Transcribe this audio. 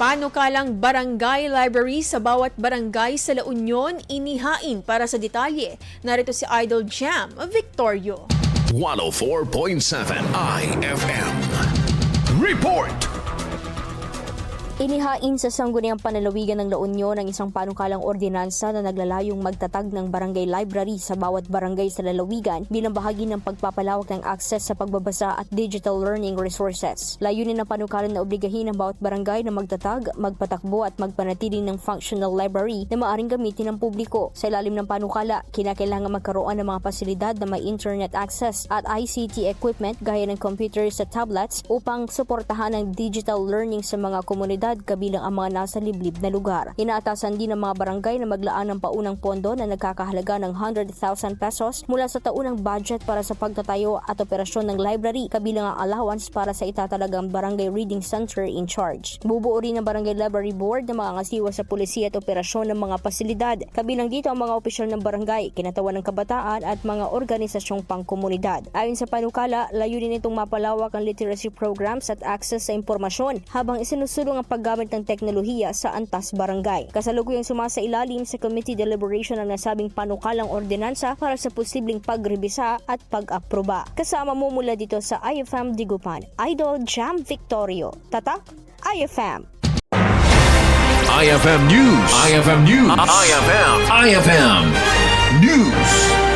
Panukalang barangay library sa bawat barangay sa La Union inihain para sa detalye. Narito si Idol Jam Victorio. 104.7 IFM. Report! Inihain sa sangguniang panlalawigan ng La Union ang isang panukalang ordinansa na naglalayong magtatag ng barangay library sa bawat barangay sa lalawigan bilang bahagi ng pagpapalawak ng access sa pagbabasa at digital learning resources. Layunin ng panukalan na obligahin ang bawat barangay na magtatag, magpatakbo at magpanatili ng functional library na maaring gamitin ng publiko. Sa ilalim ng panukala, kinakailangan magkaroon ng mga pasilidad na may internet access at ICT equipment gaya ng computers at tablets upang suportahan ang digital learning sa mga komunidad kabilang ang mga nasa liblib na lugar. Inaatasan din ng mga barangay na maglaan ng paunang pondo na nagkakahalaga ng 100,000 pesos mula sa taunang budget para sa pagtatayo at operasyon ng library kabilang ang allowance para sa itatalagang barangay reading center in charge. Bubuo rin ng barangay library board na makangasiwa sa pulisiya at operasyon ng mga pasilidad. Kabilang dito ang mga opisyal ng barangay, kinatawan ng kabataan at mga organisasyong pangkomunidad. Ayon sa panukala, layunin nitong mapalawak ang literacy programs at access sa impormasyon habang isinusulong ang paggamit ng teknolohiya sa antas barangay. Kasalukuyang sumasailalim sa committee deliberation ang nasabing panukalang ordinansa para sa posibleng pagrebisa at pag-aproba. Kasama mo mula dito sa IFM Digupan, Idol Jam Victorio. Tatak, IFM. IFM News. IFM News. IFM News.